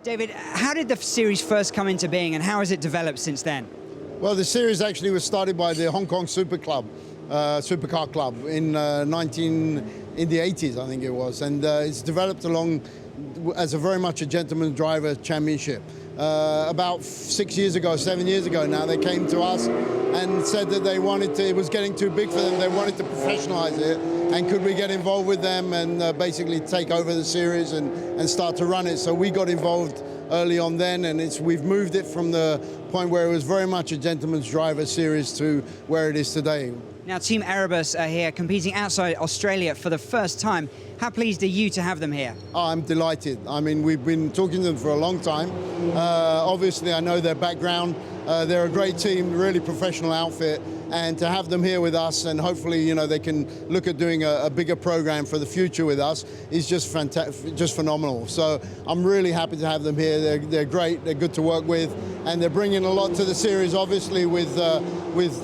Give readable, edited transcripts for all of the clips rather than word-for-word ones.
David, how did the series first come into being and how has it developed since then? Well, the series actually was started by the Hong Kong Supercar Club in the 80s, I think it was, and it's developed along as very much a gentleman driver championship. About 7 years ago now, they came to us and said that they wanted to, it was getting too big for them, they wanted to professionalize it, and could we get involved with them and basically take over the series and start to run it. So we got involved early on then, and we've moved it from the point where it was very much a gentleman's driver series to where it is today. Now, Team Erebus are here competing outside Australia for the first time. How pleased are you to have them here? Oh, I'm delighted. I mean, we've been talking to them for a long time. Obviously, I know their background. They're a great team, really professional outfit, and to have them here with us, and hopefully, you know, they can look at doing a bigger program for the future with us, is just fantastic, just phenomenal. So I'm really happy to have them here. They're great. They're good to work with, and they're bringing a lot to the series, obviously, with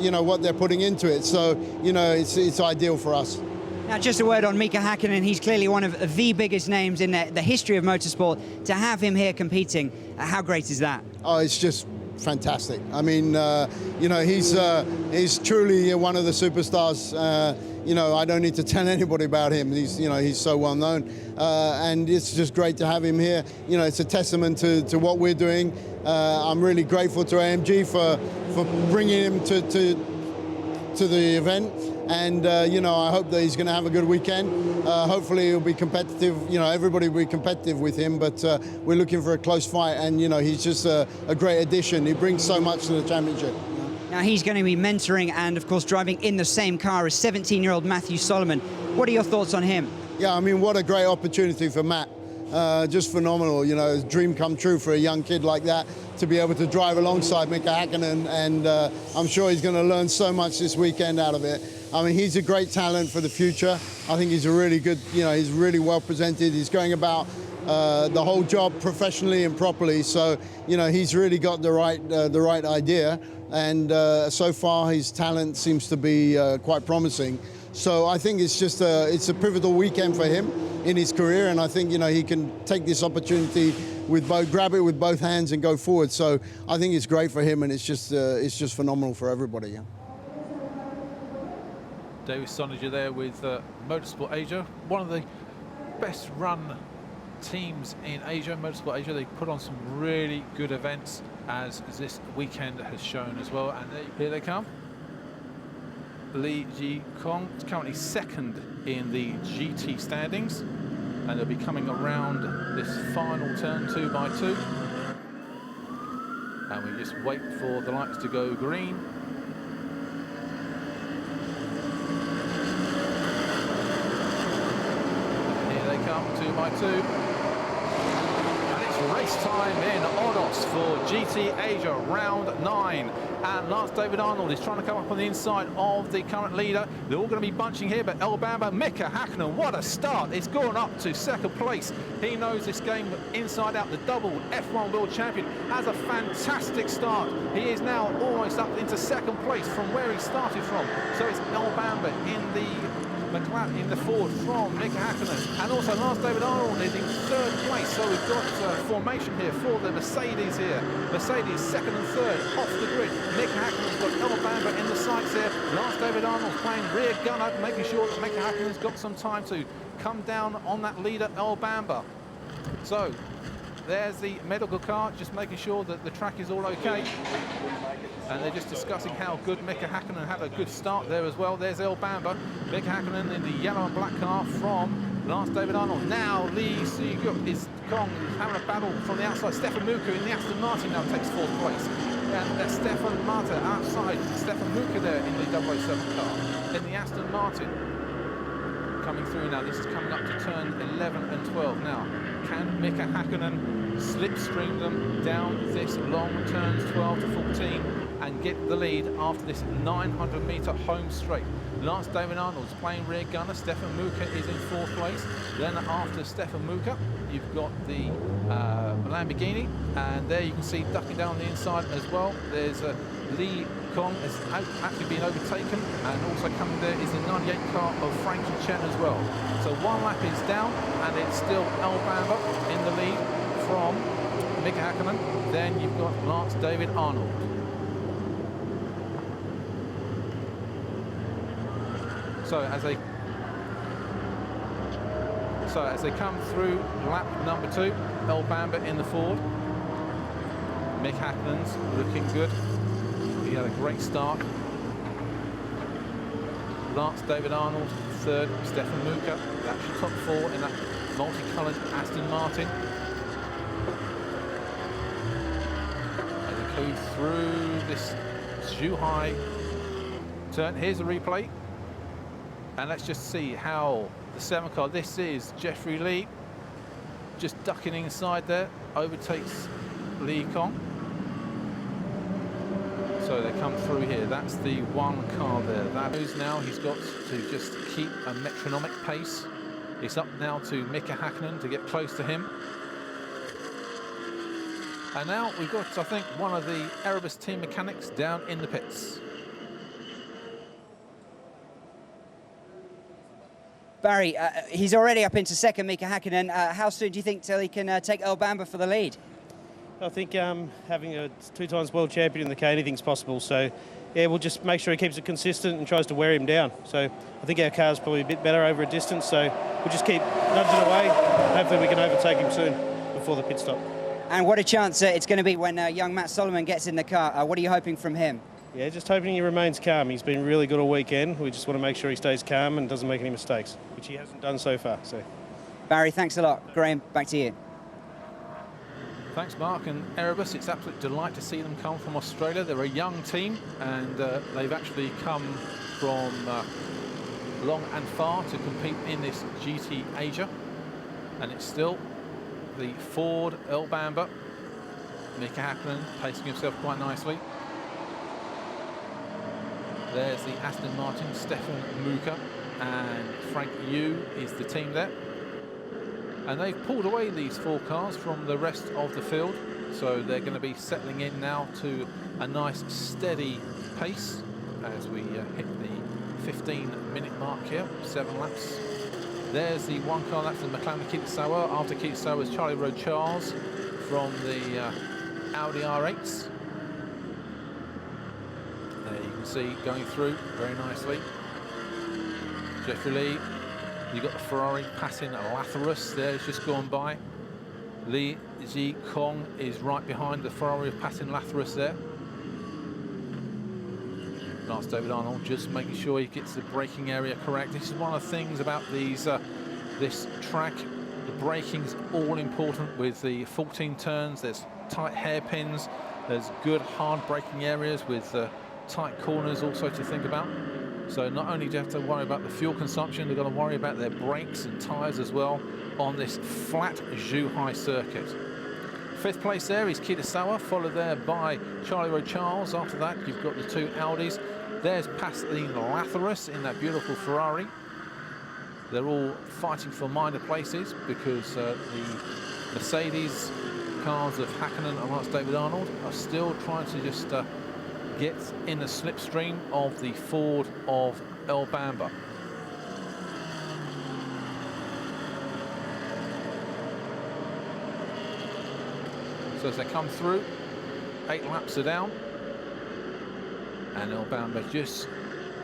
you know what they're putting into it. So you know, it's ideal for us. Now, just a word on Mika Häkkinen. He's clearly one of the biggest names in the history of motorsport. To have him here competing, how great is that? Oh, it's just fantastic. I mean, you know, he's truly one of the superstars. You know, I don't need to tell anybody about him. He's so well known, and it's just great to have him here. You know, it's a testament to what we're doing. I'm really grateful to AMG for bringing him to the event. And, you know, I hope that he's going to have a good weekend. Hopefully he'll be competitive. You know, everybody will be competitive with him, but we're looking for a close fight. And, you know, he's just a great addition. He brings so much to the championship. Now, he's going to be mentoring and, of course, driving in the same car as 17-year-old Matthew Solomon. What are your thoughts on him? Yeah, I mean, what a great opportunity for Matt. Just phenomenal, you know, dream come true for a young kid like that to be able to drive alongside Mika Häkkinen, and I'm sure he's going to learn so much this weekend out of it. I mean, he's a great talent for the future. I think he's a really good, you know, he's really well presented. He's going about the whole job professionally and properly. So, you know, he's really got the right idea, and so far his talent seems to be quite promising. So I think it's just it's a pivotal weekend for him in his career, and I think, you know, he can take this opportunity grab it with both hands and go forward. So I think it's great for him, and it's just phenomenal for everybody. Yeah. David Sonninger there with Motorsport Asia, one of the best run teams in Asia, Motorsport Asia. They put on some really good events, as this weekend has shown as well. And here they come. Li Ji-kong is currently second in the GT standings, and they'll be coming around this final turn 2x2. And we just wait for the lights to go green. And here they come, 2x2. Race time in Odos for GT Asia, round 9. And Lance David Arnold is trying to come up on the inside of the current leader. They're all going to be bunching here, but El Bamba, Mika Häkkinen, what a start. It's gone up to second place. He knows this game inside out. The double F1 world champion has a fantastic start. He is now almost up into second place from where he started from. So it's El Bamba in the McLaren in the Ford from Mika Häkkinen, and also Lance David Arnold is in third place. So we've got formation here for the Mercedes here. Mercedes second and third off the grid. Mika Häkkinen's got El Bamba in the sights here. Lance David Arnold playing rear gunner, making sure that Mika Häkkinen's got some time to come down on that leader El Bamba. So there's the medical car, just making sure that the track is all okay. And they're just discussing how good Mika Häkkinen had a good start there as well. There's El Bamba. Mika Häkkinen in the yellow and black car from Lance David Arnold. Now Li Ji-kong is having a battle from the outside. Stefan Muka in the Aston Martin now takes fourth place. And there's Stefan Martin outside. Stefan Muka there in the 007 car. In the Aston Martin. Coming through now. This is coming up to turn 11 and 12 now. Can Mika Häkkinen slipstream them down this long turns 12 to 14 and get the lead after this 900-meter home straight? Lance David Arnold's playing rear gunner. Stefan Muka is in fourth place. Then after Stefan Muka, you've got the Lamborghini, and there you can see ducking down the inside as well. There's Li Kong has actually been overtaken, and also coming there is the 98 car of Frankie Chen as well. So one lap is down, and it's still El Bamba in the lead from Mika Häkkinen. Then you've got Lance David Arnold. So as they come through lap number 2, El Bamba in the Ford. Mika Häkkinen's looking good. He had a great start. Lance David Arnold, 3rd. Stefan Muka, that's your top 4 in that multicoloured Aston Martin. As they go through this Zhuhai turn, here's a replay. And let's just see how the 7 car, this is Jeffrey Lee, just ducking inside there, overtakes Lee Kong. So they come through here. That's the 1 car there. That is now he's got to just keep a metronomic pace. It's up now to Mika Häkkinen to get close to him. And now we've got, I think, one of the Erebus team mechanics down in the pits. Barry, he's already up into 2nd, Mika Häkkinen. How soon do you think till he can take El Bamba for the lead? I think having a 2-times world champion in the K, anything's possible. So, yeah, we'll just make sure he keeps it consistent and tries to wear him down. So I think our car's probably a bit better over a distance. So we'll just keep nudging away. Hopefully we can overtake him soon before the pit stop. And what a chance it's going to be when young Matt Solomon gets in the car. What are you hoping from him? Yeah, just hoping he remains calm. He's been really good all weekend. We just want to make sure he stays calm and doesn't make any mistakes, which he hasn't done so far. So, Barry, thanks a lot. Graham, back to you. Thanks, Mark. And Erebus, it's absolute delight to see them come from Australia. They're a young team, and they've actually come from long and far to compete in this GT Asia. And it's still the Ford El Bamba. Mika Häkkinen pacing himself quite nicely. There's the Aston Martin, Stefan Muka, and Frank Yu is the team there. And they've pulled away these 4 cars from the rest of the field, so they're going to be settling in now to a nice steady pace as we hit the 15-minute mark here, 7 laps. There's the 1 car, that's the McLaren Kitasawa. After Kitasawa's Charlie Rowe-Charles from the Audi R8s. There you can see going through very nicely. Jeffrey Lee. You've got the Ferrari passing Lazarus there, it's just gone by. Lee Ji Kong is right behind the Ferrari passing Lazarus there. Lance David Arnold just making sure he gets the braking area correct. This is one of the things about these this track. The braking's all important with the 14 turns. There's tight hairpins. There's good hard braking areas with tight corners also to think about. So not only do you have to worry about the fuel consumption, they've got to worry about their brakes and tyres as well on this flat Zhuhai circuit. 5th place there is Kitasawa, followed there by Charlie Rowe-Charles. After that, you've got the 2 Audis. There's Pastelin Lazarus in that beautiful Ferrari. They're all fighting for minor places because the Mercedes cars of Häkkinen and Lance David Arnold are still trying to just get in the slipstream of the Ford of El Bamba. So as they come through, 8 laps are down, and El Bamba just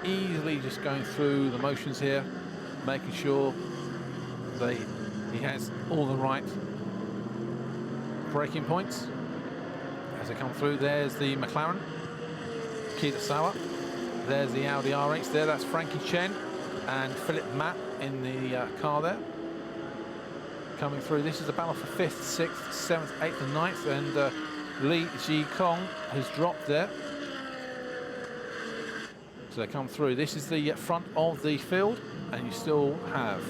easily just going through the motions here, making sure he has all the right braking points. As they come through, there's the McLaren Kitasawa. There's the Audi R8s there. That's Frankie Chen and Philip Matt in the car there. Coming through, this is the battle for 5th, 6th, 7th, 8th and 9th, and Lee Ji Kong has dropped there. So they come through. This is the front of the field, and you still have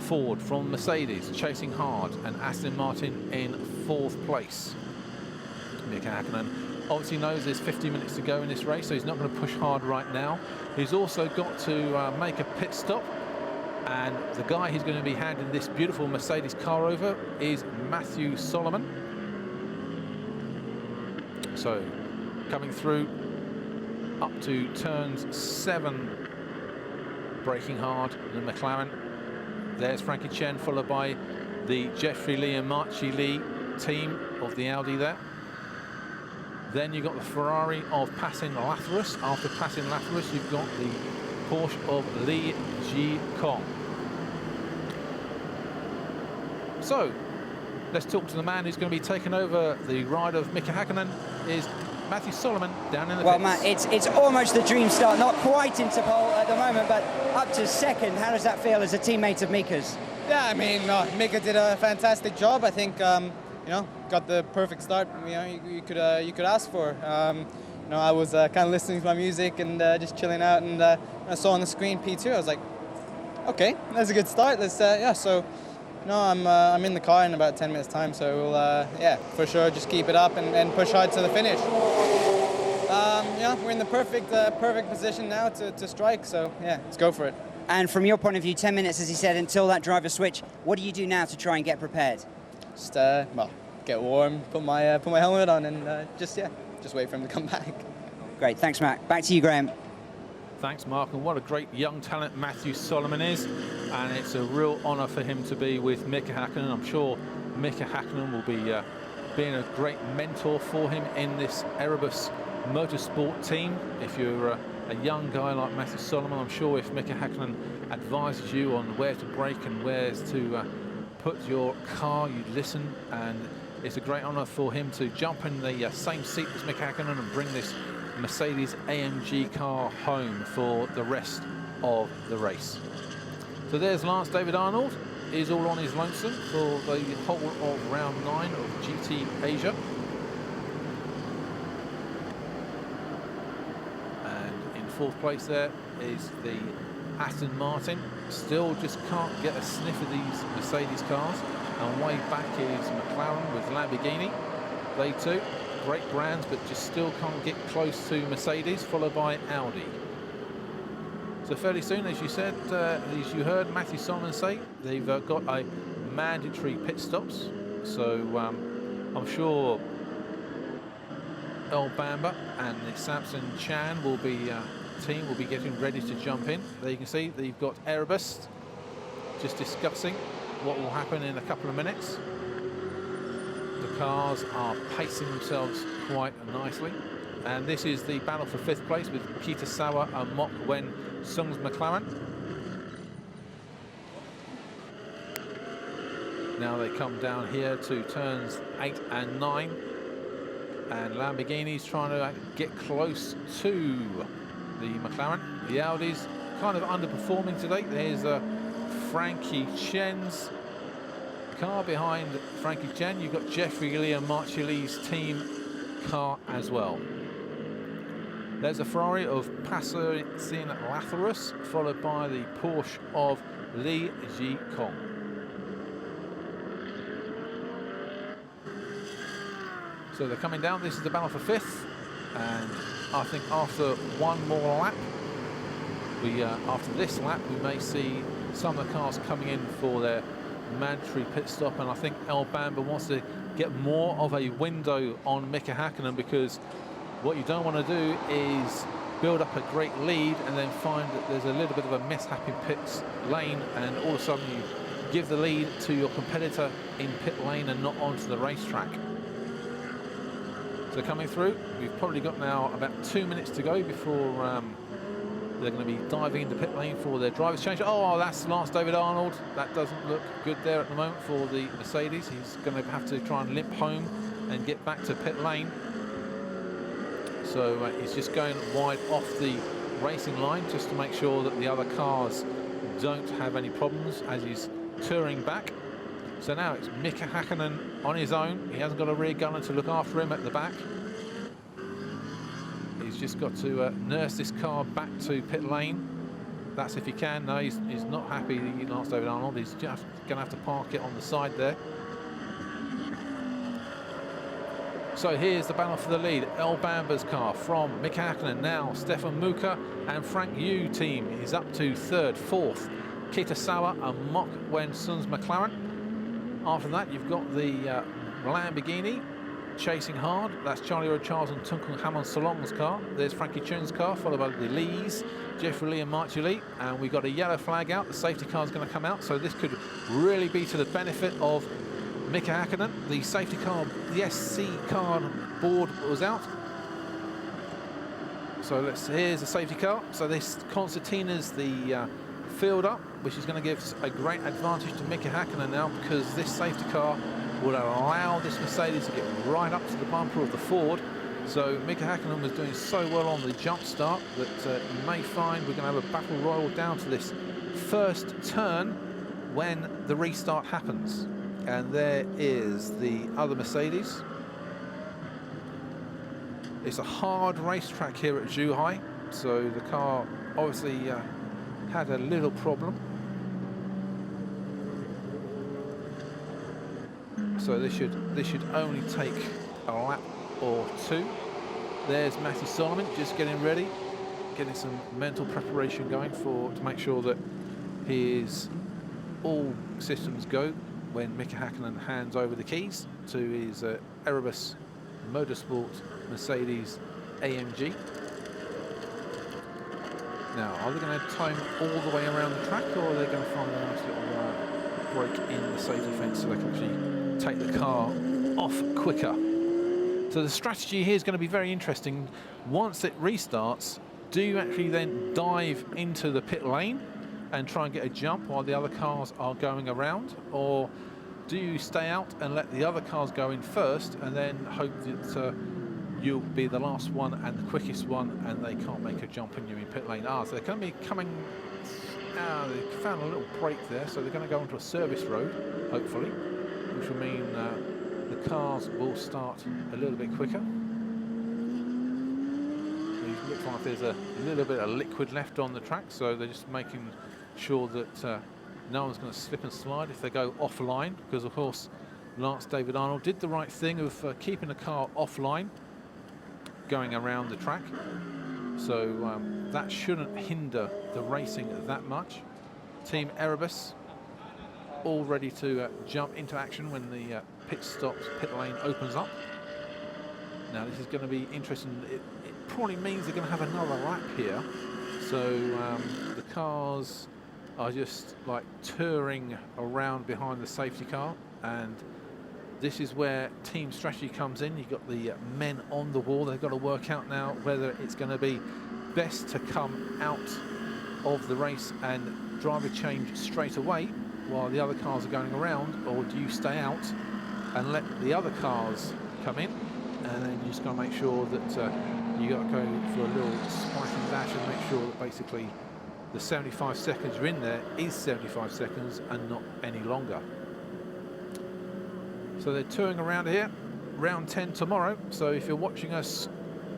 Ford from Mercedes chasing hard, and Aston Martin in 4th place. Mika Häkkinen obviously knows there's 50 minutes to go in this race, so he's not going to push hard right now. He's also got to make a pit stop, and the guy who's going to be handing this beautiful Mercedes car over is Matthew Solomon. So coming through up to turns 7, braking hard, the McLaren. There's Frankie Chen, followed by the Jeffrey Lee and Marchie Lee team of the Audi there. Then you've got the Ferrari of passing Lazarus. After passing Lazarus, you've got the Porsche of Li Ji-Kong. So, let's talk to the man who's going to be taking over the ride of Mika Häkkinen, is Matthew Solomon down in the Well, pits. Matt, it's almost the dream start. Not quite into pole at the moment, but up to second. How does that feel as a teammate of Mika's? Yeah, I mean, Mika did a fantastic job. I think, you know, got the perfect start. You know, you could ask for. You know, I was kind of listening to my music and just chilling out, and I saw on the screen P2. I was like, okay, that's a good start. Let's yeah. So, no, I'm in the car in about 10 minutes time. So we'll yeah, for sure, just keep it up and push hard to the finish. Yeah, we're in the perfect position now to strike. So yeah, let's go for it. And from your point of view, 10 minutes, as he said, until that driver switch. What do you do now to try and get prepared? Just well, get warm, put my helmet on, and just wait for him to come back. Great, thanks, Matt. Back to you, Graham. Thanks, Mark, and what a great young talent Matthew Solomon is, and it's a real honour for him to be with Mika Häkkinen. I'm sure Mika Häkkinen will be being a great mentor for him in this Erebus Motorsport team. If you're a young guy like Matthew Solomon, I'm sure if Mika Häkkinen advises you on where to brake and where to put your car, you'd listen, and it's a great honour for him to jump in the same seat as Mika Häkkinen and bring this Mercedes-AMG car home for the rest of the race. So there's Lance David Arnold, is all on his lonesome for the whole of round 9 of GT Asia. And in 4th place there is the Aston Martin. Still just can't get a sniff of these Mercedes cars. And way back is McLaren with Lamborghini. They too, great brands, but just still can't get close to Mercedes, followed by Audi. So fairly soon, as you said, as you heard Matthew Solomon say, they've got a mandatory pit stops. So I'm sure El Bamba and the Samson Chan will be team will be getting ready to jump in. There you can see that you've got Erebus just discussing what will happen in a couple of minutes. The cars are pacing themselves quite nicely. And this is the battle for 5th place with Kitasawa and Mok Wen Sung's McLaren. Now they come down here to turns 8 and 9. And Lamborghini's trying to get close to the McLaren. The Audi's kind of underperforming today. There's Frankie Chen's car behind Frankie Chen. You've got Jeffrey Lee and Marcelli's team car as well. There's a Ferrari of Passer Sin Lazarus, followed by the Porsche of Li Ji-Kong. So they're coming down. This is the battle for 5th, and I think after one more lap, after this lap, we may see some of the cars coming in for their mandatory pit stop, and I think El Bamba wants to get more of a window on Mika Häkkinen, because what you don't want to do is build up a great lead and then find that there's a little bit of a mishap in pit lane, and all of a sudden you give the lead to your competitor in pit lane and not onto the racetrack. So coming through, we've probably got now about 2 minutes to go before they're going to be diving into pit lane for their driver's change. Oh, that's Lance David Arnold. That doesn't look good there at the moment for the Mercedes. He's going to have to try and limp home and get back to pit lane. So he's just going wide off the racing line just to make sure that the other cars don't have any problems as he's touring back. So now it's Mika Häkkinen on his own. He hasn't got a rear gunner to look after him at the back. He's just got to nurse this car back to pit lane. That's if he can. No, he's not happy, Lance David Arnold. He's just going to have to park it on the side there. So here's the battle for the lead. El Bamba's car from Mika Häkkinen. Now Stefan Muka and Frank Yu team is up to 3rd, 4th. Kitasawa and Mok Wen Sun's McLaren. After that, you've got the Lamborghini chasing hard. That's Charlie Road Charles and Tunkung Hamon Solong's car. There's Frankie Chun's car, followed by the Lees, Jeffrey Lee and Marchie Lee. And we've got a yellow flag out. The safety car is going to come out. So this could really be to the benefit of Mika Häkkinen. The safety car, the SC car board was out. So here's the safety car. So this Concertina's the field up, which is going to give a great advantage to Mika Häkkinen now, because this safety car will allow this Mercedes to get right up to the bumper of the Ford. So Mika Häkkinen was doing so well on the jump start that you may find we're going to have a battle royal down to this first turn when the restart happens. And there is the other Mercedes. It's a hard racetrack here at Zhuhai, so the car obviously had a little problem. So this should only take a lap or two. There's Matty Solomon just getting ready, getting some mental preparation going to make sure that his all systems go when Mika Häkkinen hands over the keys to his Erebus Motorsport Mercedes-AMG. Now, are they going to time all the way around the track, or are they going to find a nice little break in the safety fence so they can actually take the car off quicker? So the strategy here is going to be very interesting. Once it restarts, do you actually then dive into the pit lane and try and get a jump while the other cars are going around, or do you stay out and let the other cars go in first and then hope that you'll be the last one and the quickest one and they can't make a jump and you're in pit lane? So they're going to be coming, they found a little break there, so they're going to go onto a service road, hopefully, which will mean the cars will start a little bit quicker. It looks like there's a little bit of liquid left on the track, so they're just making sure that no one's going to slip and slide if they go offline, because of course Lance David Arnold did the right thing of keeping the car offline going around the track, so that shouldn't hinder the racing that much. Team Erebus all ready to jump into action when the pit lane opens up. Now this is going to be interesting. It probably means they're going to have another lap here, so the cars are just like touring around behind the safety car, and this is where team strategy comes in. You've got the men on the wall. They've got to work out now whether it's going to be best to come out of the race and drive a change straight away while the other cars are going around, or do you stay out and let the other cars come in, and then you just got to make sure that you got to go for a little spike and dash and make sure that basically the 75 seconds you're in there is 75 seconds and not any longer. So they're touring around here, round 10 tomorrow. So if you're watching us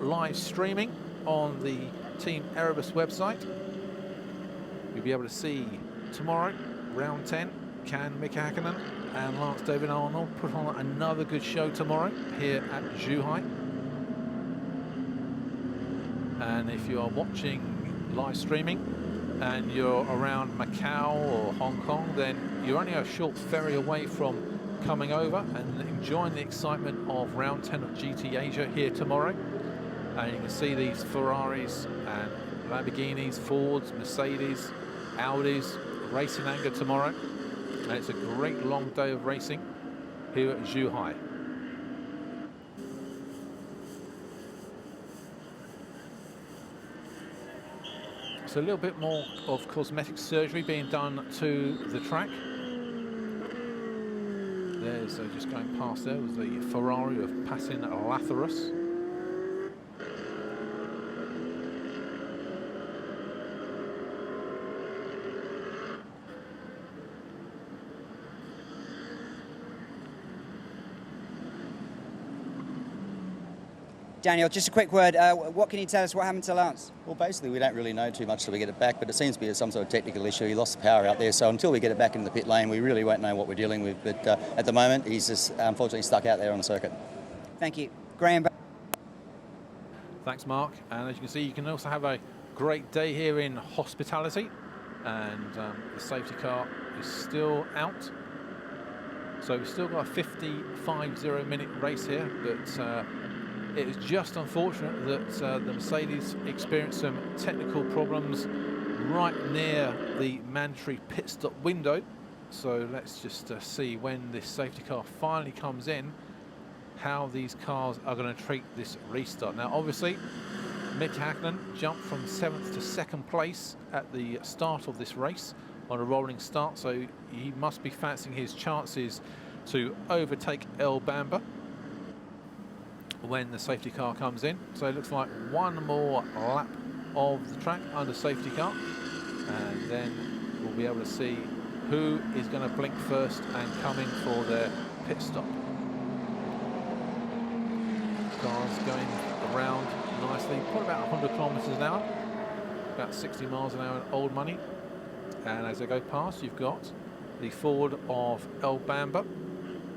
live streaming on the Team Erebus website, you'll be able to see tomorrow, round 10, can Mika Häkkinen and Lance David Arnold put on another good show tomorrow here at Zhuhai. And if you are watching live streaming and you're around Macau or Hong Kong, then you're only a short ferry away from coming over and enjoying the excitement of round 10 of GT Asia here tomorrow. And you can see these Ferraris and Lamborghinis, Fords, Mercedes, Audis racing anger tomorrow, and it's a great long day of racing here at Zhuhai. So a little bit more of cosmetic surgery being done to the track. There's just going past there was the Ferrari of Passin Lathyrus. Daniel, just a quick word. What can you tell us what happened to Lance? Well, basically, we don't really know too much till we get it back, but it seems to be some sort of technical issue. He lost the power out there, so until we get it back in the pit lane, we really won't know what we're dealing with. But at the moment, he's just unfortunately stuck out there on the circuit. Thank you. Graham. Thanks, Mark. And as you can see, you can also have a great day here in hospitality. And the safety car is still out. So we've still got a 55-minute race here, but it was just unfortunate that the Mercedes experienced some technical problems right near the mandatory pit stop window, So let's just see when this safety car finally comes in, how these cars are going to treat this restart. Now, obviously, Mika Häkkinen jumped from 7th to 2nd place at the start of this race on a rolling start, so he must be fancying his chances to overtake El Bamba when the safety car comes in. So it looks like one more lap of the track under safety car, and then we'll be able to see who is going to blink first and come in for their pit stop. Cars going around nicely, probably about 100 kilometers an hour, about 60 miles an hour in old money. And as they go past, you've got the Ford of El Bamba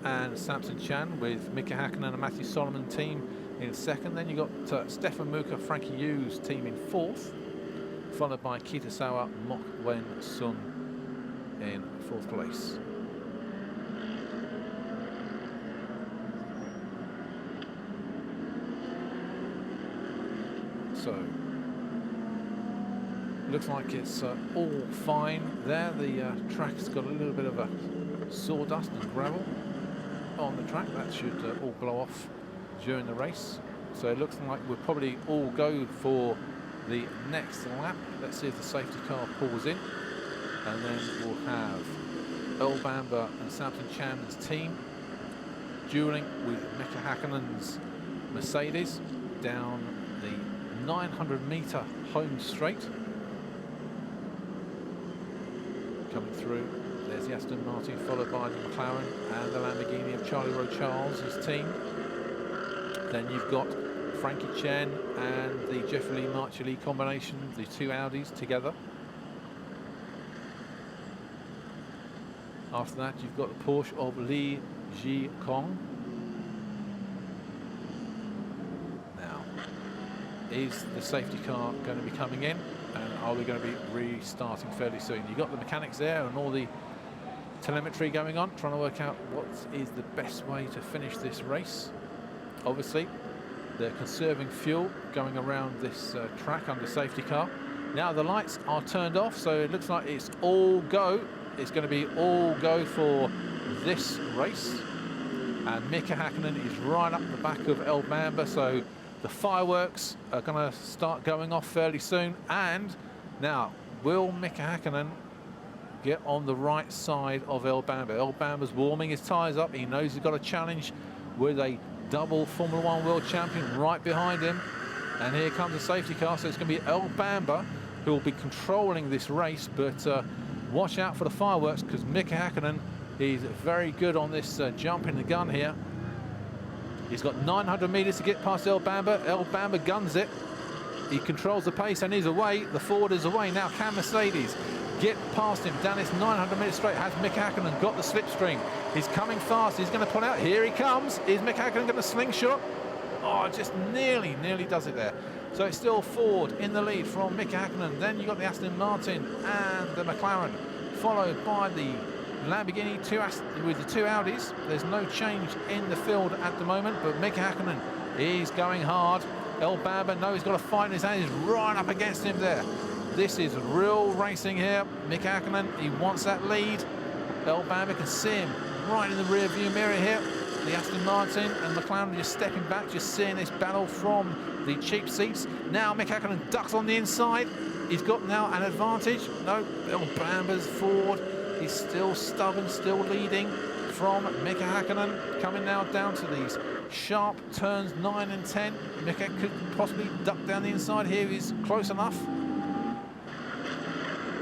and Samson Chan with Mika Häkkinen and Matthew Solomon team in second. Then you've got Stefan Muka, Frankie Yu's team in fourth, followed by Kitasawa Mok Wen Sun in fourth place. So, looks like it's all fine there. The track's got a little bit of a sawdust and gravel on the track. That should all blow off during the race. So it looks like we'll probably all go for the next lap. Let's see if the safety car pulls in. And then we'll have El Bamba and Samson Chan's team dueling with Mika Häkkinen's Mercedes down the 900-meter home straight. Coming through, there's the Aston Martin, followed by the McLaren and the Lamborghini of Charlie Rowe Charles, his team. Then you've got Frankie Chen and the Jeffrey Lee Marcher Lee combination, the two Audis together. After that, you've got the Porsche of Li Ji Kong. Now, is the safety car going to be coming in? And are we going to be restarting fairly soon? You've got the mechanics there and all the telemetry going on, trying to work out what is the best way to finish this race. Obviously, they're conserving fuel going around this track under safety car. Now the lights are turned off, so it looks like it's all go. It's going to be all go for this race. And Mika Häkkinen is right up the back of El Bamba, so the fireworks are going to start going off fairly soon. And now, will Mika Häkkinen get on the right side of El Bamba? El Bamba's warming his tyres up. He knows he's got a challenge with a double Formula One world champion right behind him. And here comes the safety car, so it's going to be El Bamba who will be controlling this race. But watch out for the fireworks, because Mika Häkkinen is very good on this jump in the gun here. He's got 900 meters to get past El Bamba. El Bamba guns it. He controls the pace and he's away. The Ford is away. Now can Mercedes get past him down this 900 meter straight? Has Mika Häkkinen got the slipstream? He's coming fast. He's going to pull out. Here he comes. Is Mika Häkkinen going to slingshot? Oh, just nearly does it there. So it's still Ford in the lead from Mika Häkkinen. Then you've got the Aston Martin and the McLaren, followed by the Lamborghini with the two Audis. There's no change in the field at the moment, but Mika Häkkinen is going hard. El Bamba, no, he's got a fight in his hand. He's right up against him there. This is real racing here. Mika Häkkinen, he wants that lead. El Bamba can see him right in the rear view mirror here. The Aston Martin and McLaren just stepping back, just seeing this battle from the cheap seats. Now Mika Häkkinen ducks on the inside. He's got now an advantage. No, El Bamba's Ford. He's still stubborn, still leading from Mika Häkkinen. Coming now down to these sharp turns 9 and 10. Mika could possibly duck down the inside here. He's close enough.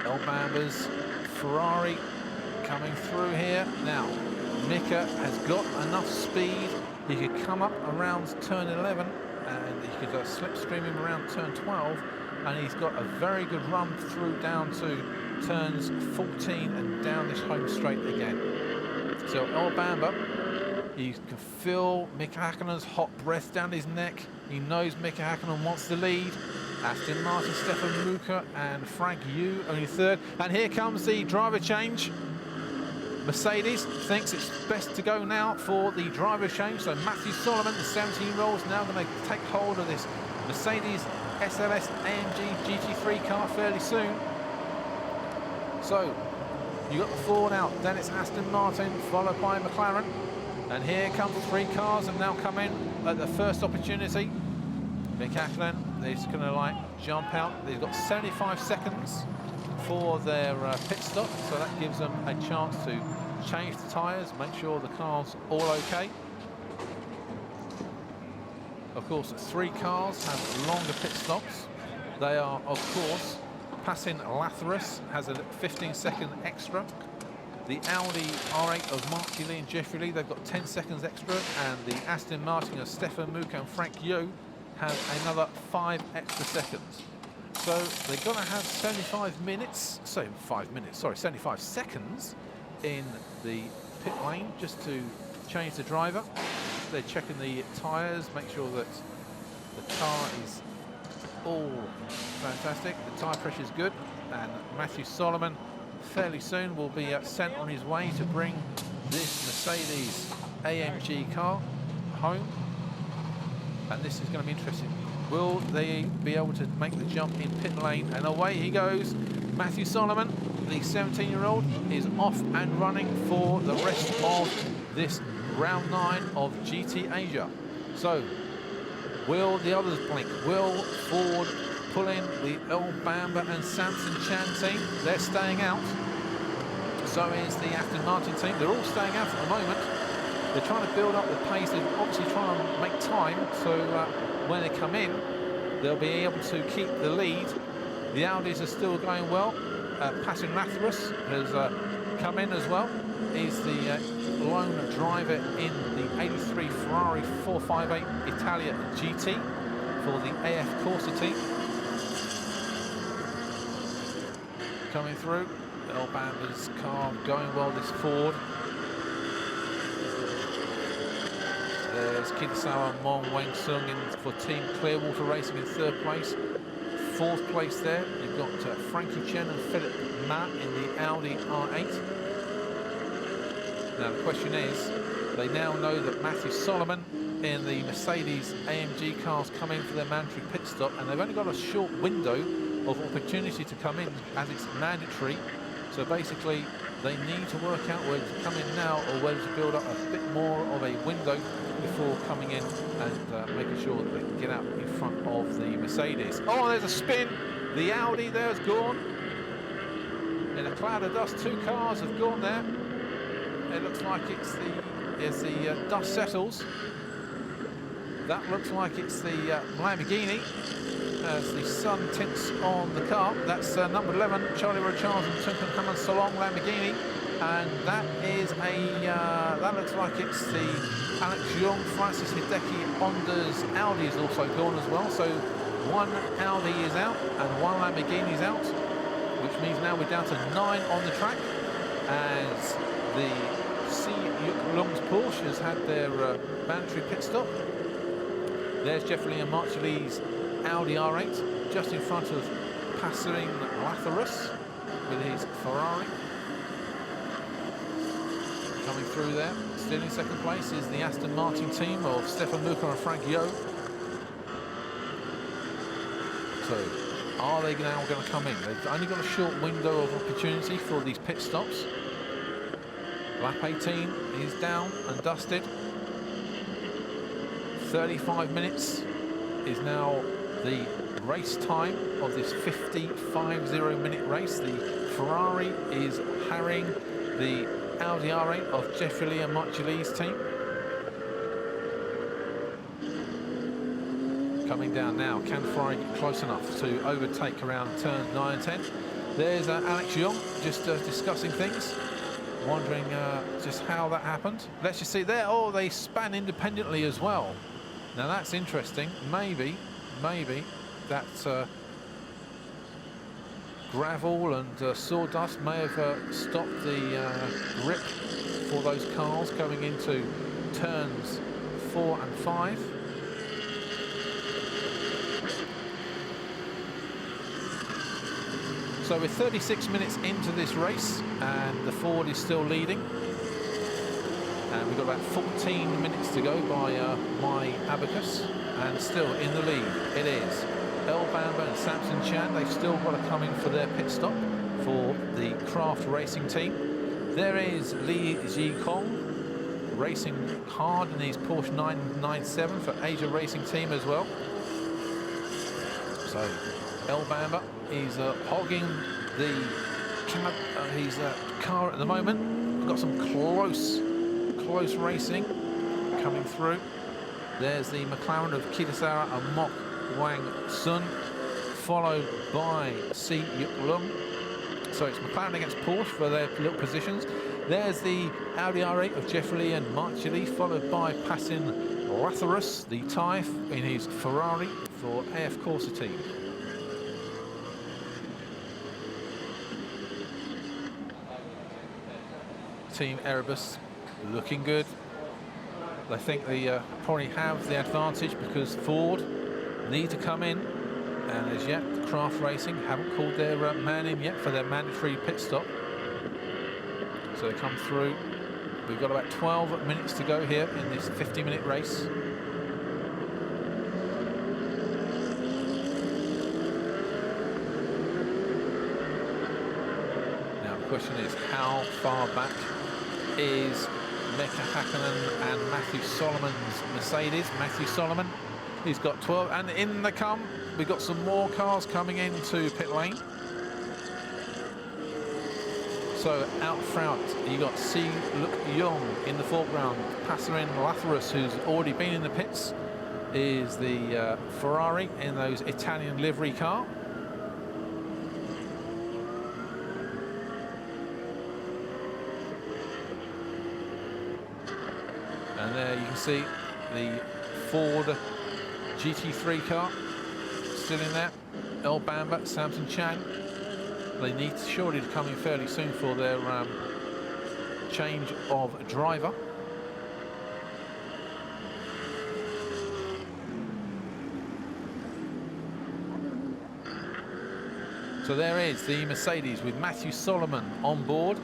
El Bamba's Ferrari coming through here. Now, Mika has got enough speed. He could come up around turn 11 and he could slipstream him around turn 12. And he's got a very good run through down to turns 14 and down this home straight again. So El Bamba, he can feel Mika Häkkinen's hot breath down his neck. He knows Mika Häkkinen wants the lead. Aston Martin, Stefan Muka and Frank Yu only third. And here comes the driver change. Mercedes thinks it's best to go now for the driver change. So Matthew Solomon, the 17-year-old, is now going to take hold of this Mercedes SLS AMG GT3 car fairly soon. So You got the Ford out, then it's Aston Martin, followed by McLaren. And here come 3 cars and now come in at the first opportunity. Mick Hakkinen is going to like jump out. They've got 75 seconds for their pit stop, so that gives them a chance to change the tyres, make sure the car's all okay. Of course, 3 cars have longer pit stops. They are, of course, passing Lazarus, has a 15-second extra. The Audi R8 of Mark Lee and Jeffrey Lee, they've got 10 seconds extra, and the Aston Martin of Stefan Muka and Frank Yo have another 5 extra seconds. So they're going to have 75 seconds in the pit lane just to change the driver. They're checking the tyres, make sure that the car is all fantastic, the tyre pressure is good, and Matthew Solomon fairly soon will be sent on his way to bring this Mercedes-AMG car home. And this is going to be interesting. Will they be able to make the jump in pit lane? And away he goes. Matthew Solomon, the 17-year-old, is off and running for the rest of this round 9 of GT Asia. So, will the others blink? Will Ford pull in the El Bamba and Samson Chan team? They're staying out. So is the Aston Martin team. They're all staying out at the moment. They're trying to build up the pace. They're obviously trying to make time, so when they come in, they'll be able to keep the lead. The Audis are still going well. Passing Lazarus has come in as well. He's the lone driver in the 83 Ferrari 458 Italia GT for the AF Corsa team. Coming through, El Bamba's car going well, this Ford. There's Kitasawa Mong Weng Sung in for Team Clearwater Racing in 3rd place. 4th place there, you've got Frankie Chen and Philip Ma in the Audi R8. Now the question is, they now know that Matthew Solomon in the Mercedes-AMG cars come in for their mandatory pit stop, and they've only got a short window of opportunity to come in as it's mandatory. So basically, they need to work out whether to come in now or whether to build up a bit more of a window before coming in and making sure that they can get out in front of the Mercedes. Oh, there's a spin. The Audi there has gone. In a cloud of dust, 2 cars have gone there. It looks like it's as the dust settles. That looks like it's the Lamborghini as the sun tints on the car. That's number 11, Charlie Rochars and Tunkan Hammond Salong Lamborghini. And that is that looks like it's the Alex Young, Francis Hideki Honda's Audi is also gone as well. So 1 Audi is out and 1 Lamborghini is out, which means now we're down to 9 on the track as the C. Yuk Lung's Porsche has had their mandatory pit stop. There's Jeffrey and Mark Lee's Audi R8 just in front of passing Lazarus with his Ferrari. Coming through there, still in 2nd place is the Aston Martin team of Stefan Muka and Frank Yo. So, are they now going to come in? They've only got a short window of opportunity for these pit stops. Lap 18 is down and dusted. 35 minutes is now the race time of this 50-minute race. The Ferrari is harrying the Audi R8 of Jeffrey Lee and Mark Lee's team. Coming down now, can Ferrari get close enough to overtake around turns 9 and 10? There's Alex Young just discussing things, wondering just how that happened. Let's just see there. Oh, they span independently as well. Now that's interesting. Maybe that gravel and sawdust may have stopped the grip for those cars going into turns 4 and 5. So we're 36 minutes into this race and the Ford is still leading. And we've got about 14 minutes to go by my abacus, and still in the lead it is Elbamba and Samson Chan, they've still got to come in for their pit stop for the Craft Racing team. There is Li Jikong racing hard in his Porsche 997 for Asia Racing team as well. So Elbamba is hogging the his car at the moment. We've got some close racing coming through. There's the McLaren of Kitasawa and Mok Wang Sun, followed by Si Yuk Lung. So it's McLaren against Porsche for their little positions. There's the Audi R8 of Jeffrey Lee and Mark Chile, followed by Passin Latharus, the Thai in his Ferrari for AF Corsa team. Team Erebus looking good. I think they probably have the advantage because Ford need to come in, and as yet the Craft Racing haven't called their man in yet for their mandatory pit stop. So they come through. We've got about 12 minutes to go here in this 50-minute race. Now the question is, how far back is Mika Hakkinen and Matthew Solomon's Mercedes? Matthew Solomon, he's got 12, and in the come, we've got some more cars coming into pit lane. So out front, you got Si Luk Young in the foreground. Passerin Latharus, who's already been in the pits, is the Ferrari in those Italian livery car. And there you can see the Ford GT3 car still in there. Elbamba, Samson Chan. They need surely to come in fairly soon for their change of driver. So there is the Mercedes with Matthew Solomon on board.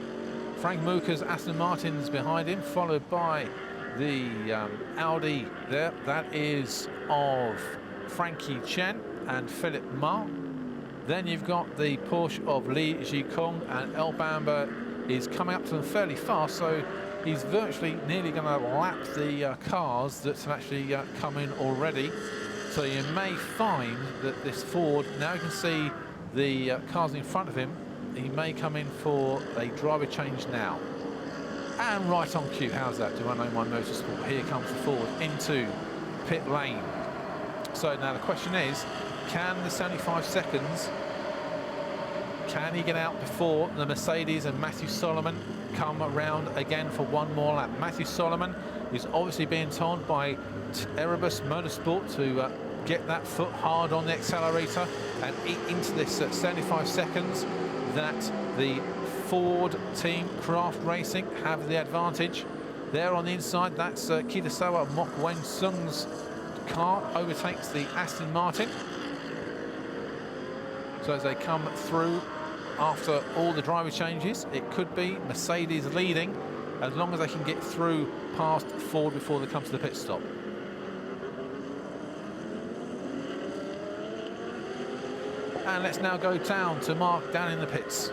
Frank Muka's Aston Martin's behind him, followed by the Audi there. That is of Frankie Chen and Philip Ma. Then you've got the Porsche of Li Jikong, and Elbamba is coming up to them fairly fast, so he's virtually nearly going to lap the cars that have actually come in already. So you may find that this Ford, now you can see the cars in front of him, he may come in for a driver change now. And right on cue, how's that? Do I know my motorsport? Here comes the Ford into pit lane. So now the question is, can the 75 seconds, can he get out before the Mercedes and Matthew Solomon come around again for one more lap? Matthew Solomon is obviously being told by Erebus Motorsport to get that foot hard on the accelerator and eat into this 75 seconds that the Ford team Craft Racing have the advantage. There on the inside, that's Kitasawa Mok Wen Sung's car overtakes the Aston Martin. So as they come through after all the driver changes, it could be Mercedes leading as long as they can get through past Ford before they come to the pit stop. And let's now go down to Mark down in the pits.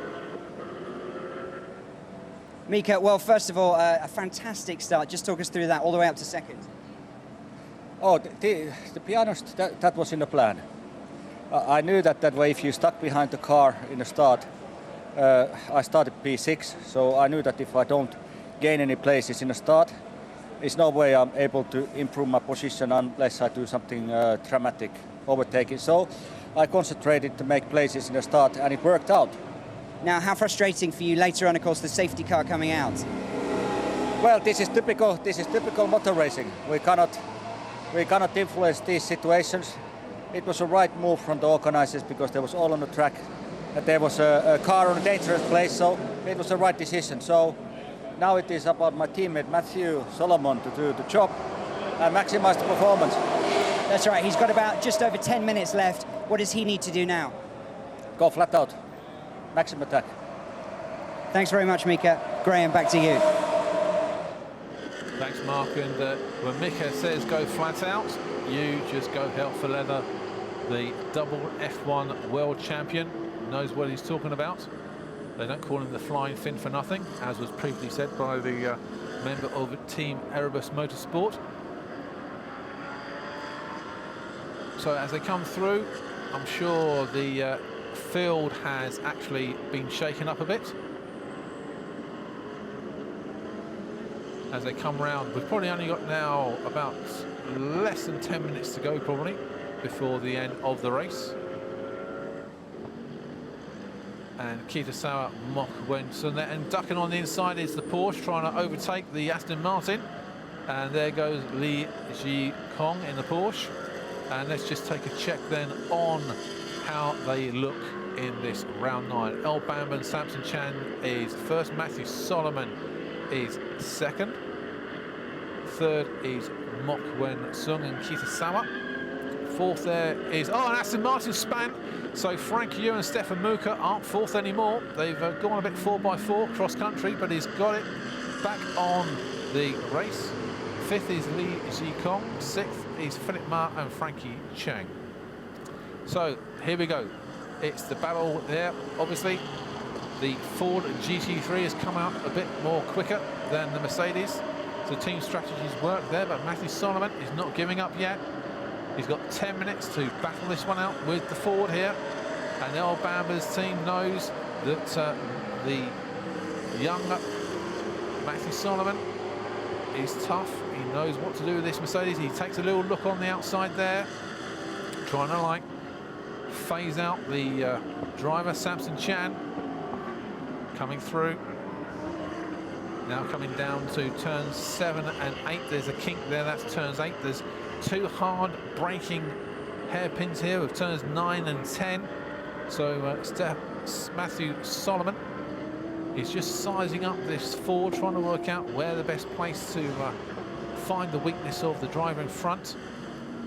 Mika, well, first of all, a fantastic start. Just talk us through that all the way up to second. Oh, to be honest, that was in the plan. I knew that way if you stuck behind the car in the start, I started P6, so I knew that if I don't gain any places in the start, there's no way I'm able to improve my position unless I do something dramatic, overtaking. So I concentrated to make places in the start, and it worked out. Now, how frustrating for you later on, of course, the safety car coming out? Well, this is typical motor racing. We cannot influence these situations. It was a right move from the organizers because there was all on the track. And there was a car on a dangerous place, so it was the right decision. So now it is about my teammate Matthew Solomon to do the job and maximize the performance. That's right, he's got about just over 10 minutes left. What does he need to do now? Go flat out, maximum attack. Thanks very much, Mika. Graham, back to you. Thanks, Mark. And when Mika says go flat out, you just go hell for leather the double F1 world champion, knows what he's talking about. They don't call him the Flying Finn for nothing, as was previously said by the member of Team Erebus Motorsport. So as they come through, I'm sure the field has actually been shaken up a bit. As they come round, we've probably only got now about less than 10 minutes to go probably before the end of the race. And Kitasawa Mock Wenson there, and ducking on the inside is the Porsche, trying to overtake the Aston Martin. And there goes Li Ji Kong in the Porsche. And let's just take a check then on how they look in this round 9. El Bamban Samson Chan is first, Matthew Solomon is second, third is Mock Wen Sung and Kitasawa. Fourth there is, oh, an Aston Martin span. So Frank Yu and Stefan Muka aren't fourth anymore. They've gone a bit 4x4 cross country, but he's got it back on the race. Fifth is Li Ji Kong. Sixth is Philip Ma and Frankie Chang. So here we go. It's the battle there. Obviously, the Ford GT3 has come out a bit more quicker than the Mercedes. So team strategies work there, but Matthew Solomon is not giving up yet. He's got 10 minutes to battle this one out with the Ford here. And El Bamba's team knows that the young Matthew Solomon is tough. He knows what to do with this Mercedes. He takes a little look on the outside there, trying to like phase out the driver, Samson Chan, coming through. Now coming down to turns 7 and 8. There's a kink there, that's turns 8. There's two hard braking hairpins here with turns 9 and 10. So Matthew Solomon is just sizing up this Ford, trying to work out where the best place to find the weakness of the driver in front.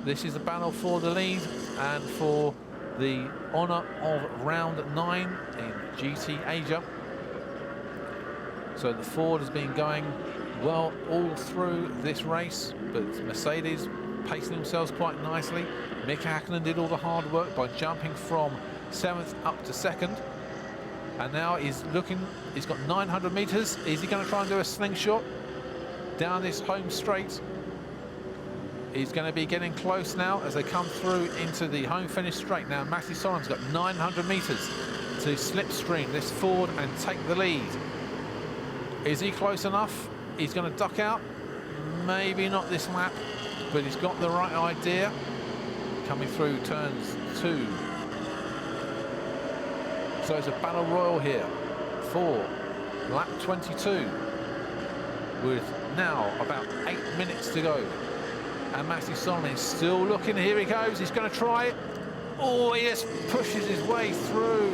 This is a battle for the lead and for the honour of round 9 in GT Asia. So the Ford has been going well all through this race, but Mercedes pacing themselves quite nicely. Mika Häkkinen did all the hard work by jumping from 7th up to 2nd. And now he's looking, he's got 900 metres. Is he going to try and do a slingshot down this home straight? He's going to be getting close now as they come through into the home finish straight. Now Matthew Solomon's got 900 metres to slipstream this Ford and take the lead. Is he close enough? He's going to duck out. Maybe not this lap, but he's got the right idea. Coming through turns 2. So it's a battle royal here for lap 22 with now about 8 minutes to go. And Matthew Solomon is still looking. Here he goes. He's going to try it. Oh, he just pushes his way through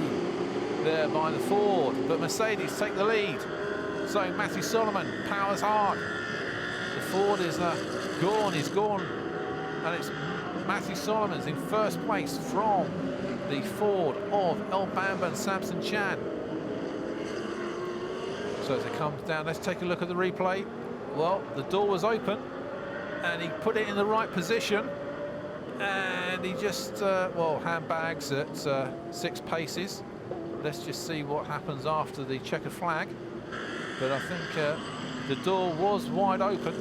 there by the Ford. But Mercedes take the lead. So Matthew Solomon powers hard. The Ford is gone. He's gone. And it's Matthew Solomon's in first place from the Ford of El Bamba and Samson Chan. So as it comes down, let's take a look at the replay. Well, the door was open and he put it in the right position, and he just well, handbags at 6 paces. Let's just see what happens after the checkered flag. But I think the door was wide open.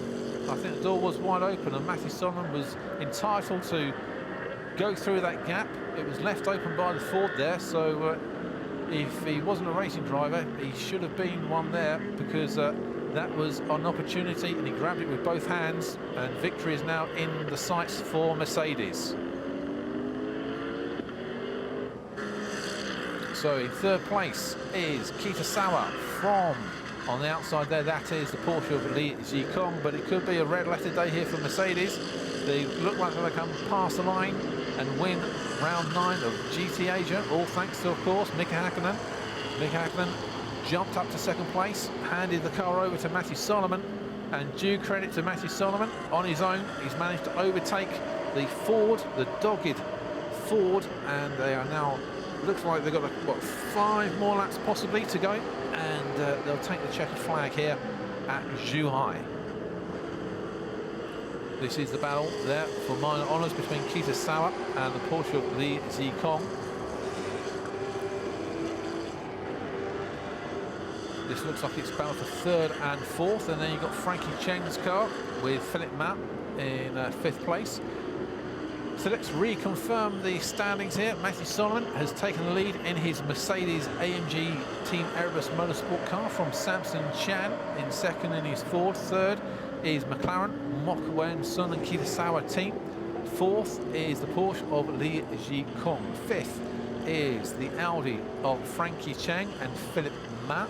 I think the door was wide open and Matthew Solomon was entitled to go through that gap. It was left open by the Ford there, so if he wasn't a racing driver, he should have been one there, because that was an opportunity and he grabbed it with both hands, and victory is now in the sights for Mercedes. So in third place is Kitasawa from, on the outside there, that is the Porsche of Li Ji Kong, but it could be a red letter day here for Mercedes. They look like they'll come past the line and win round 9 of GT Asia, all thanks to, of course, Mika Häkkinen. Mika Häkkinen jumped up to second place, handed the car over to Matthew Solomon, and due credit to Matthew Solomon, on his own, he's managed to overtake the Ford, the dogged Ford, and they are now, looks like they've got, what, 5 more laps possibly to go, and they'll take the checkered flag here at Zhuhai. This is the battle there for minor honours between Kitasawa and the Porsche of Li Zikong. This looks like it's battle for third and fourth, and then you've got Frankie Cheng's car with Philip Matt in fifth place. So let's reconfirm the standings here. Matthew Solomon has taken the lead in his Mercedes-AMG Team Erebus Motorsport car from Samson Chan in second in his Ford. Third is McLaren, Mok Sun and Kitasawa team. Fourth is the Porsche of Li Zikong. Fifth is the Audi of Frankie Cheng and Philip Ma.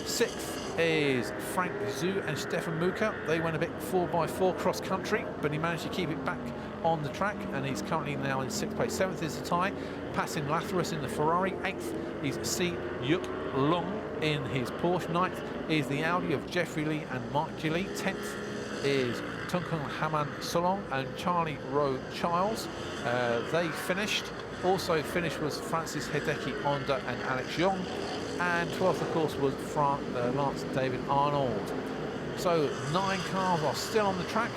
Sixth is Frank Zhu and Stefan Muka. They went a bit 4x4 cross country, but he managed to keep it back on the track, and he's currently now in sixth place. Seventh is the tie, passing Lazarus in the Ferrari. Eighth is Si Yuk Long in his Porsche. Ninth is the Audi of Jeffrey Lee and Mark Gilly. 10th is Tunkung Haman Solong and Charlie Rowe Childs. They finished. Also finished was Francis Hideki Honda and Alex Young. And 12th, of course, was Lance David Arnold. So 9 cars are still on the track.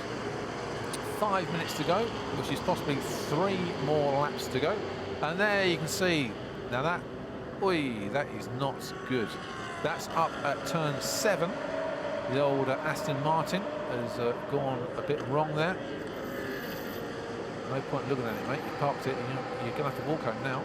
5 minutes to go, which is possibly 3 more laps to go. And there you can see, now that, that is not good. That's up at turn 7. The old Aston Martin has gone a bit wrong there. No point looking at it, mate. You parked it, and you're going to have to walk home now.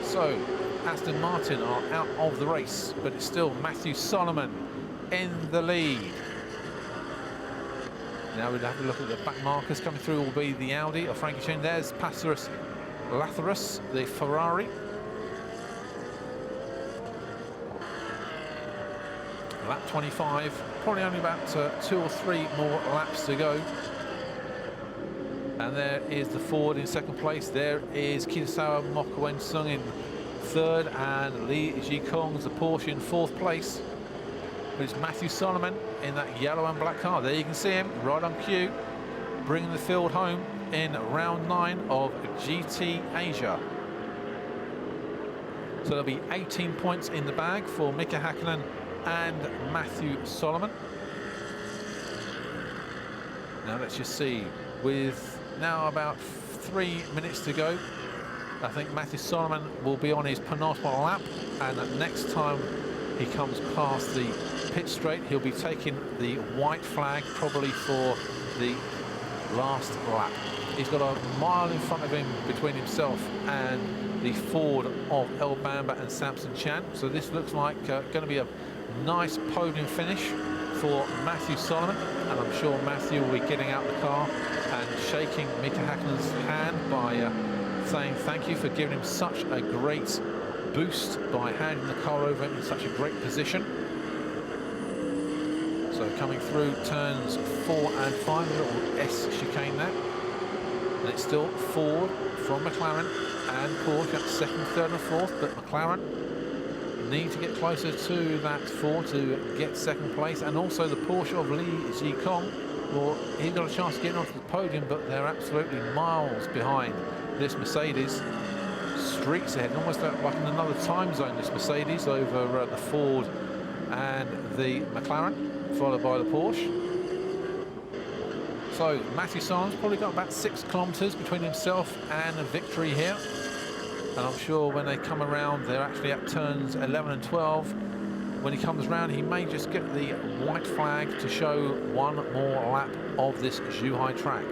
So Aston Martin are out of the race, but it's still Matthew Solomon in the lead. Now we'll have a look at the back markers coming through. Will be the Audi of Frankie Chen. There's Pastorus Lazarus, the Ferrari. Lap 25, probably only about 2 or 3 more laps to go. And there is the Ford in second place. There is Kitasawa Mok Sung in third, and Li Zikong's the Porsche in fourth place. But it's Matthew Solomon in that yellow and black car. There you can see him right on cue, bringing the field home in round 9 of GT Asia. So there'll be 18 points in the bag for Mika Hakkinen and Matthew Solomon. Now let's just see, with now about 3 minutes to go, I think Matthew Solomon will be on his penultimate lap, and next time he comes past the pit straight, he'll be taking the white flag probably for the last lap. He's got a mile in front of him between himself and the Ford of El Bamba and Samson Chan, so this looks like going to be a nice podium finish for Matthew Solomon, and I'm sure Matthew will be getting out the car and shaking Mika Hakkinen's hand by saying thank you for giving him such a great boost by handing the car over in such a great position. So coming through turns 4 and 5, a little S chicane there. And it's still Ford from McLaren and Porsche at second, third and fourth, but McLaren need to get closer to that Ford to get second place, and also the Porsche of Li Zikong. Well, he's got a chance of getting onto the podium, but they're absolutely miles behind this Mercedes. Streaks ahead, almost like in another time zone, this Mercedes over the Ford and the McLaren, followed by the Porsche. So Matthew Solomon's probably got about 6 kilometres between himself and a victory here. And I'm sure when they come around, they're actually at turns 11 and 12. When he comes around, he may just get the white flag to show 1 more lap of this Zhuhai track.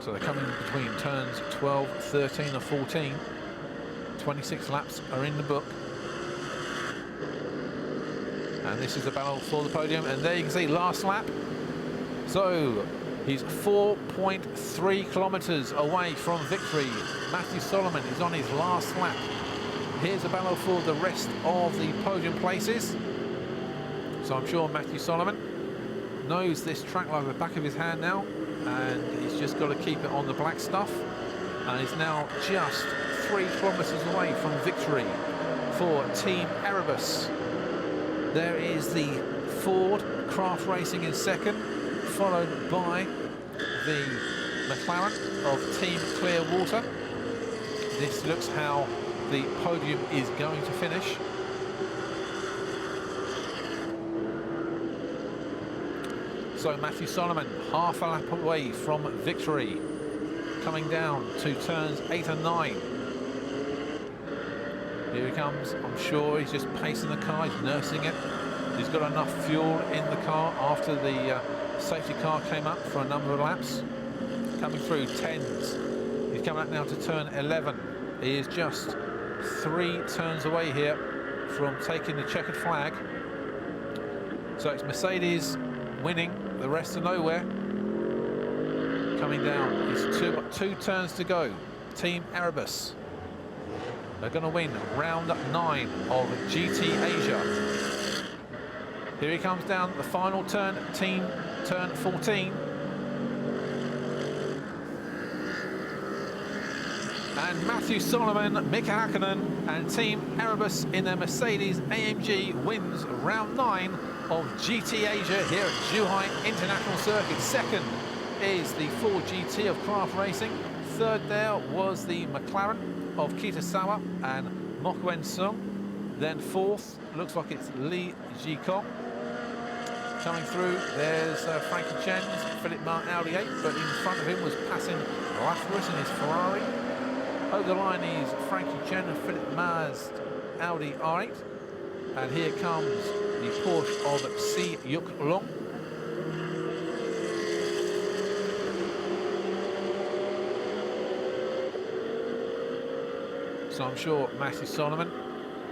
So they're coming between turns 12, 13 and 14. 26 laps are in the book. And this is the battle for the podium. And there you can see last lap. So he's 4.3 kilometres away from victory. Matthew Solomon is on his last lap. Here's a battle for the rest of the podium places. So I'm sure Matthew Solomon knows this track like the back of his hand now, and he's just got to keep it on the black stuff. And he's now just 3 kilometres away from victory for Team Erebus. There is the Ford Craft Racing in second, followed by the McLaren of Team Clearwater. this looks how the podium is going to finish. So Matthew Solomon, half a lap away from victory, coming down to turns 8 and 9. Here he comes. I'm sure he's just pacing the car, he's nursing it. He's got enough fuel in the car after the safety car came up for a number of laps. Coming through 10s. He's coming up now to turn 11. He is just 3 turns away here from taking the checkered flag. So it's Mercedes winning, the rest are nowhere. Coming down, it's two turns to go. Team Erebus, they're going to win round 9 of GT Asia. Here he comes down the final turn, team turn 14. And Matthew Solomon, Mika Hakkinen and Team Erebus in their Mercedes-AMG wins round 9 of GT Asia here at Zhuhai International Circuit. Second is the Ford GT of Craft Racing. Third there was the McLaren of Kitasawa and Mokwen Sung. Then fourth, looks like it's Li Jikong. Coming through, there's Frankie Chen's Philip Martin Audi 8, but in front of him was passing Lazarus in his Ferrari. Over the line is Frankie Chen and Philip Ma's Audi R8. And here comes the Porsche of Si Yuk Long. So I'm sure Matthew Solomon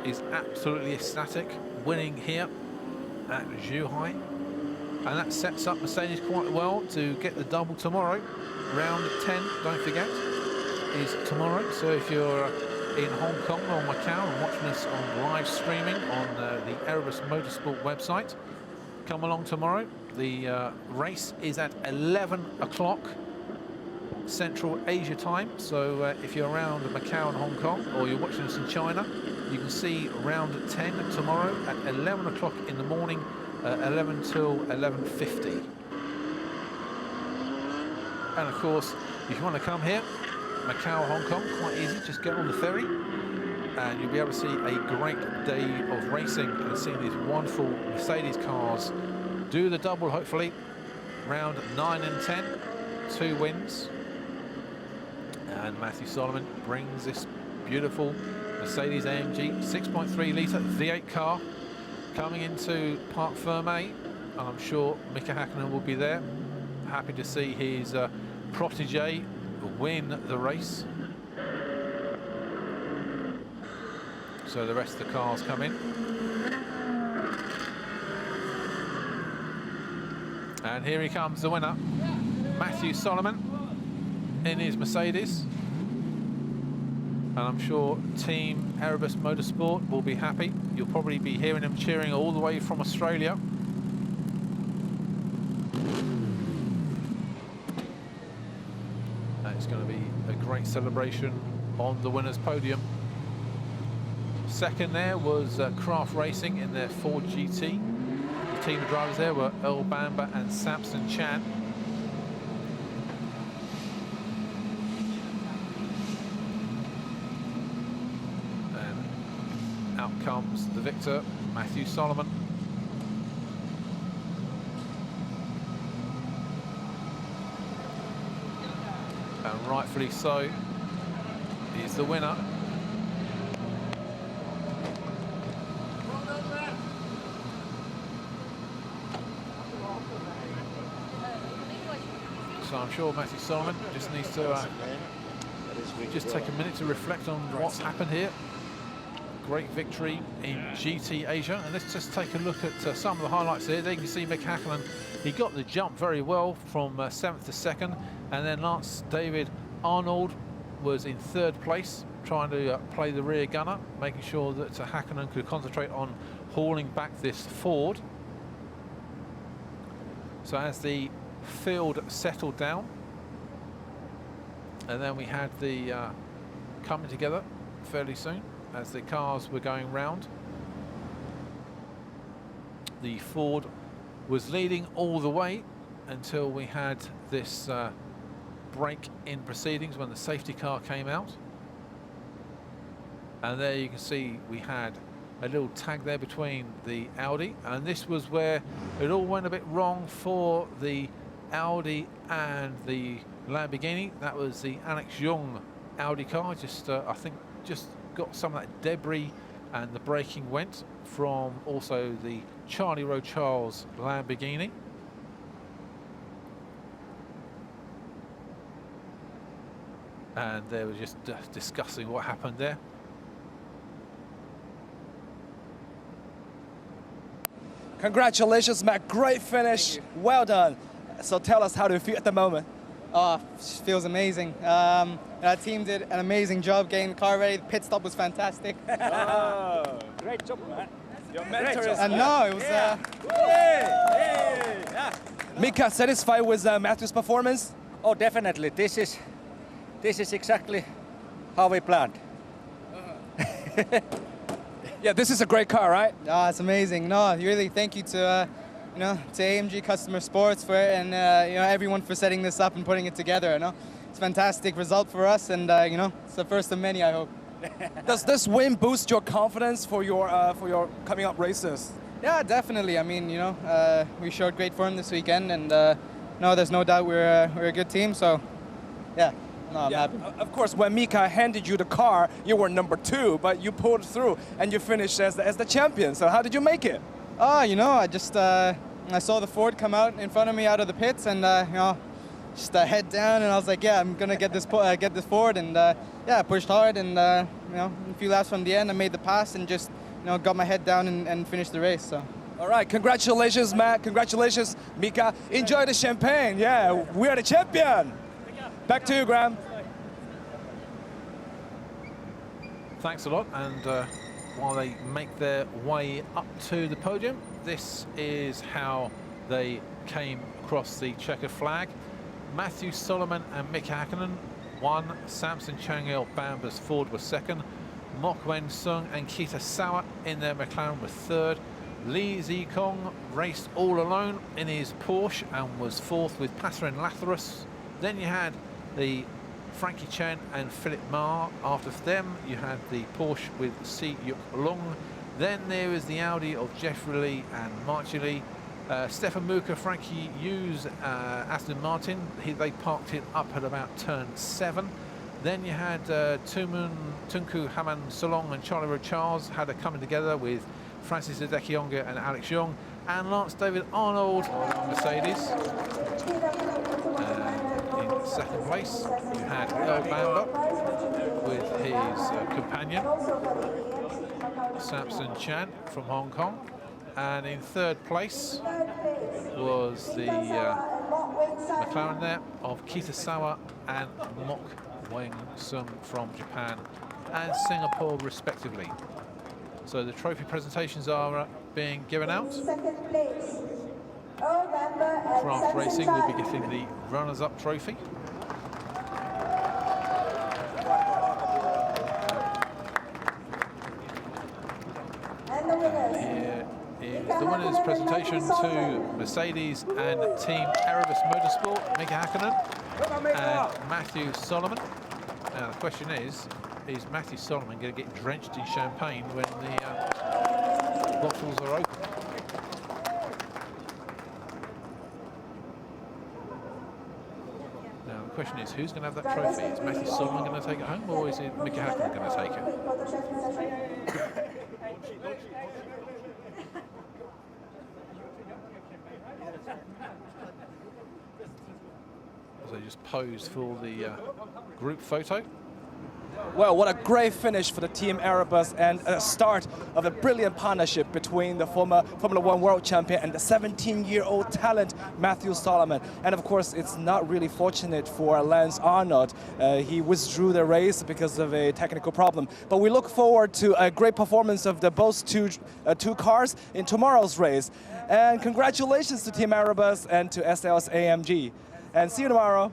is absolutely ecstatic, winning here at Zhuhai. And that sets up Mercedes quite well to get the double tomorrow. Round 10, don't forget, is tomorrow. So if you're in Hong Kong or Macau and watching us on live streaming on the Erebus Motorsport website, come along tomorrow. The race is at 11 o'clock Central Asia time. So if you're around Macau and Hong Kong, or you're watching us in China, you can see round 10 tomorrow at 11 o'clock in the morning, 11 till 11:50. And of course, if you want to come here, Macau, Hong Kong, quite easy, just get on the ferry and you'll be able to see a great day of racing and see these wonderful Mercedes cars do the double, hopefully. Round 9 and 10, 2 wins. And Matthew Solomon brings this beautiful Mercedes-AMG 6.3 litre V8 car coming into Parc Ferme, and I'm sure Mika Hakkinen will be there, happy to see his protege win the race. So the rest of the cars come in. And here he comes, the winner, Matthew Solomon in his Mercedes. And I'm sure Team Erebus Motorsport will be happy. You'll probably be hearing them cheering all the way from Australia. And it's going to be a great celebration on the winner's podium. Second there was Craft Racing in their Ford GT. The team of drivers there were Earl Bamber and Samson Chan. And out comes the victor, Matthew Solomon. And rightfully so, he's the winner. So I'm sure Matthew Solomon just needs to just take a minute to reflect on what's happened here. Great victory in GT Asia. And let's just take a look at some of the highlights here. There you can see Mika Hakkinen. He got the jump very well from 7th to 2nd. And then Lance David Arnold was in 3rd place, trying to play the rear gunner, making sure that Hakkinen could concentrate on hauling back this Ford. So as the field settled down, and then we had the coming together fairly soon as the cars were going round. The Ford was leading all the way until we had this break in proceedings when the safety car came out. And there you can see we had a little tag there between the Audi, and this was where it all went a bit wrong for the Audi and the Lamborghini. That was the Alex Young Audi car, just I think just got some of that debris, and the braking went from also the Charlie Rowe Charles Lamborghini. And they were just discussing what happened there. Congratulations, Matt. Great finish. Well done. So tell us, how do you feel at the moment? Oh, feels amazing. Our team did an amazing job getting the car ready. The pit stop was fantastic. Oh, great job, Matt. Your mentor is... No, it was... Mika, satisfied with Matthew's performance? Oh, definitely. This is exactly how we planned. Yeah, this is a great car, right? Oh, it's amazing. No, really, thank you to to AMG Customer Sports for it, and everyone for setting this up and putting it together. It's a fantastic result for us, and it's the first of many, I hope. Does this win boost your confidence for your coming up races? Yeah, definitely. I mean, we showed great form this weekend, and no, there's no doubt we're a good team. So, yeah. No, I'm happy. Of course, when Mika handed you the car, you were number 2, but you pulled through and you finished as the champion. So how did you make it? Oh, I just I saw the Ford come out in front of me out of the pits, and just head down, and I was like, yeah, I'm gonna get this forward, and yeah, I pushed hard, and a few laps from the end, I made the pass and just got my head down and finished the race. So. All right, congratulations, Matt. Congratulations, Mika. Enjoy the champagne. Yeah, we are the champion. Back to you, Graham. Thanks a lot. And while they make their way up to the podium, this is how they came across the checkered flag. Matthew Solomon and Mika Hakkinen won. Samson Changil Bamba's Ford was second. Mok Wen Sung and Kita Sawa in their McLaren were third. Lee Zikong raced all alone in his Porsche and was fourth with Passerin Latharus. Then you had the Frankie Chen and Philip Ma. After them, you had the Porsche with Si Yuk Lung. Then there was the Audi of Jeffrey Lee and Marchi Lee. Stefan Muka, Frankie Hughes, Aston Martin. They parked it up at about turn 7. Then you had Tunku Haman Solong and Charlie Rowe Charles had a coming together with Francis Hideki and Alex Young, and Lance David Arnold on Mercedes. In second place, you had El Bamba with his companion, Samson Chan from Hong Kong. And in third place was the McLaren there of Kitasawa and Mok Weng Sung from Japan and Singapore, respectively. So the trophy presentations are being given out. Craft Racing will be getting the runners-up trophy. Here is the winners' presentation to Mercedes and Team Erebus Motorsport, Mika Hakkinen and Matthew Solomon. Now the question is Matthew Solomon going to get drenched in champagne when the bottles are open? Now the question is, who's going to have that trophy? Is Matthew Solomon going to take it home, or is it Mika Hakkinen going to take it? So they just posed for the group photo. Well, what a great finish for the Team Erebus, and a start of a brilliant partnership between the former Formula 1 world champion and the 17-year-old talent Matthew Solomon. And of course, it's not really fortunate for Lance Arnold. He withdrew the race because of a technical problem. But we look forward to a great performance of the both two cars in tomorrow's race. And congratulations to Team Erebus and to SL's AMG. And see you tomorrow.